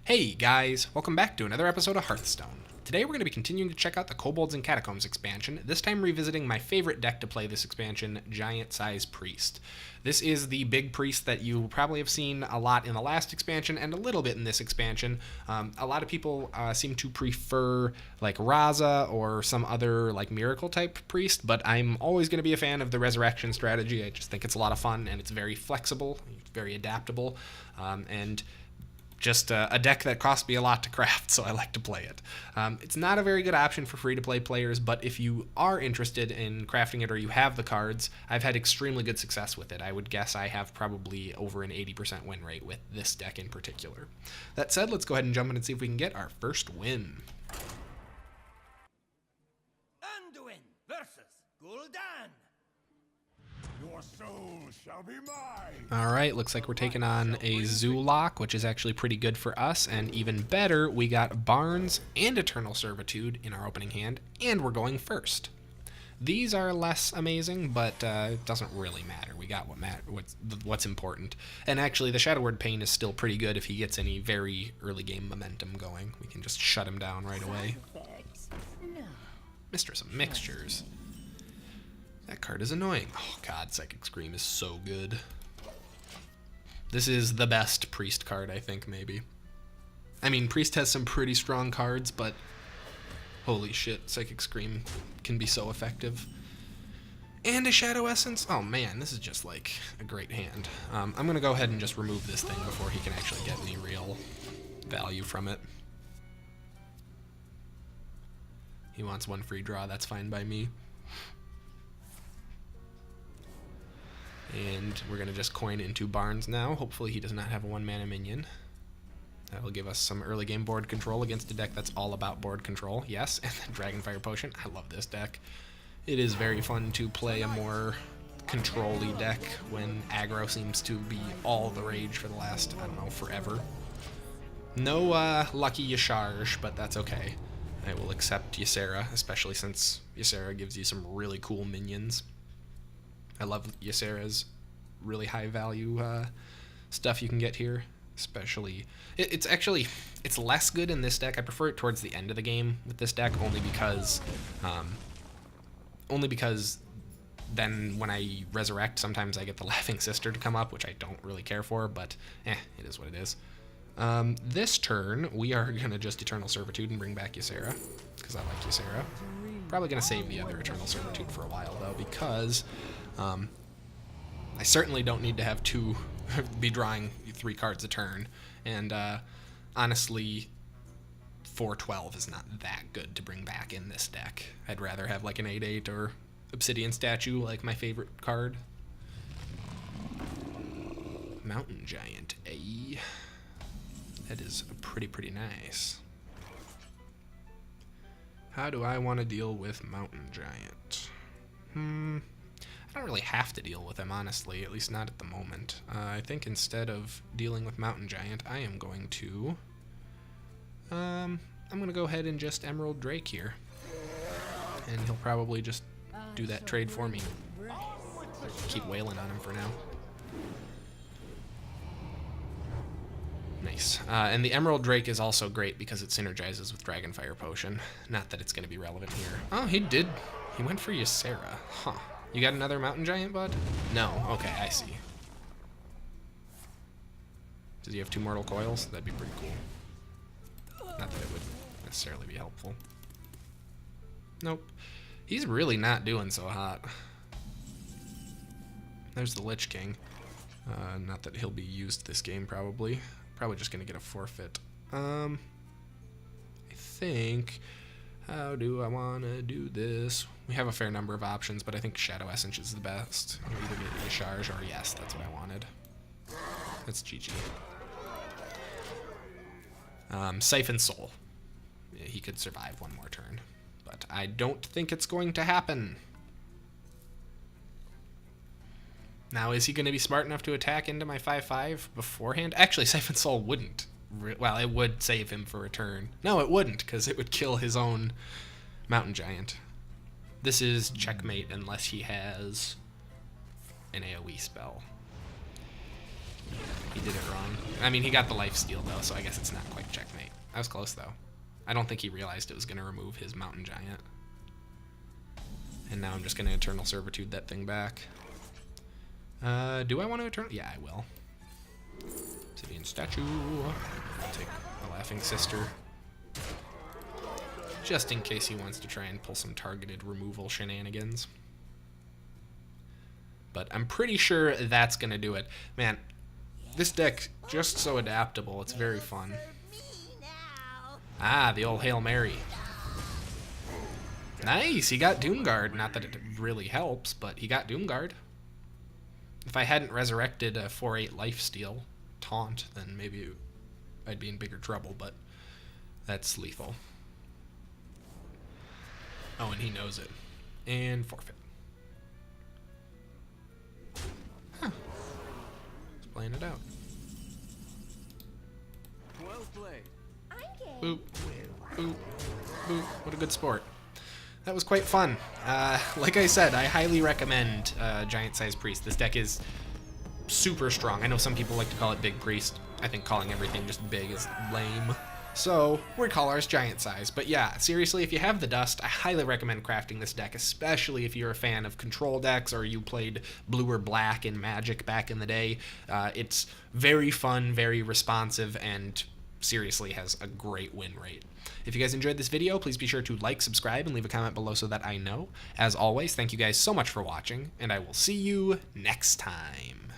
Hey guys, welcome back to another episode of Hearthstone. Today we're going to be continuing to check out the Kobolds and Catacombs expansion, this time revisiting my favorite deck to play this expansion, Giant Size Priest. This is the big priest that you probably have seen a lot in the last expansion and a little bit in this expansion. A lot of people seem to prefer like Raza or some other like miracle type priest, but I'm always going to be a fan of the resurrection strategy. I just think it's a lot of fun and it's very flexible, very adaptable, and just a deck that cost me a lot to craft, so I like to play it. It's not a very good option for free-to-play players, but if you are interested in crafting it or you have the cards, I've had extremely good success with it. I would guess I have probably over an 80% win rate with this deck in particular. That said, let's go ahead and jump in and see if we can get our first win. Anduin versus Gul'dan. Your soul shall be mine. Alright, looks like we're taking on a Zoolock, which is actually pretty good for us, and even better, we got Barnes and Eternal Servitude in our opening hand, and we're going first. These are less amazing, but it doesn't really matter. We got what's important. And actually, the Shadow Word Pain is still pretty good if he gets any very early game momentum going. We can just shut him down right away. Mistress of Mixtures. That card is annoying. Oh god, Psychic Scream is so good. This is the best Priest card, I think, maybe. I mean, Priest has some pretty strong cards, but holy shit, Psychic Scream can be so effective. And a Shadow Essence? Oh man, this is just like a great hand. I'm gonna go ahead and just remove this thing before he can actually get any real value from it. He wants one free draw, that's fine by me. And we're going to just coin into Barnes now. Hopefully he does not have a 1-mana minion. That will give us some early game board control against a deck that's all about board control. Yes, and then Dragonfire Potion. I love this deck. It is very fun to play a more control-y deck when aggro seems to be all the rage for the last, I don't know, forever. No lucky Yasharj, but that's okay. I will accept Ysera, especially since Ysera gives you some really cool minions. I love Ysera's really high value stuff you can get here, especially it's less good in this deck. I prefer it towards the end of the game with this deck only because then when I resurrect, sometimes I get the Laughing Sister to come up, which I don't really care for, but it is what it is. This turn, we are going to just Eternal Servitude and bring back Ysera, because I like Ysera. Probably going to save the other Eternal Servitude for a while, though, because I certainly don't need to have be drawing 3 cards a turn, and honestly, 4/12 is not that good to bring back in this deck. I'd rather have like an 8/8 or Obsidian Statue, like my favorite card. Mountain Giant, that is pretty nice. How do I want to deal with Mountain Giant? I don't really have to deal with him, honestly, at least not at the moment. I think instead of dealing with Mountain Giant, I am going to I'm going to go ahead and just Emerald Drake here. And he'll probably just do that trade for me. Keep wailing on him for now. Nice. And the Emerald Drake is also great because it synergizes with Dragonfire Potion. Not that it's going to be relevant here. Oh, he did. He went for Ysera. Huh. You got another Mountain Giant, bud? No. Okay, I see. Does he have 2 Mortal Coils? That'd be pretty cool. Not that it would necessarily be helpful. Nope. He's really not doing so hot. There's the Lich King. Not that he'll be used this game, probably. Probably just going to get a forfeit. I think... How do I want to do this? We have a fair number of options, but I think Shadow Essence is the best. I'll either get Yasharj or yes, that's what I wanted. That's GG. Siphon Soul. He could survive 1 more turn, but I don't think it's going to happen. Now, is he going to be smart enough to attack into my 5/5 beforehand? Actually, Siphon Soul wouldn't. Well, it would save him for a turn. No, it wouldn't, because it would kill his own Mountain Giant. This is checkmate unless he has an AoE spell. He did it wrong. I mean, he got the lifesteal, though, so I guess it's not quite checkmate. That was close, though. I don't think he realized it was going to remove his Mountain Giant. And now I'm just going to Eternal Servitude that thing back. Do I want to Eternal? Yeah, I will. Obsidian Statue. I'll take the Laughing Sister. Just in case he wants to try and pull some targeted removal shenanigans. But I'm pretty sure that's going to do it. Man, this deck just so adaptable. It's very fun. Ah, the old Hail Mary. Nice, he got Doomguard. Not that it really helps, but he got Doomguard. If I hadn't resurrected a 4/8 lifesteal taunt, then maybe I'd be in bigger trouble, but that's lethal. Oh, and he knows it. And forfeit. Huh. He's playing it out. Well played. Boop. Boop. Boop. What a good sport. That was quite fun. Like I said, I highly recommend Giant Size Priest. This deck is super strong. I know some people like to call it Big Priest. I think calling everything just big is lame. So we call ours Giant Size. But yeah, seriously, if you have the dust, I highly recommend crafting this deck, especially if you're a fan of control decks or you played blue or black in Magic back in the day. It's very fun, very responsive, and seriously has a great win rate. If you guys enjoyed this video, please be sure to like, subscribe, and leave a comment below so that I know. As always, thank you guys so much for watching, and I will see you next time.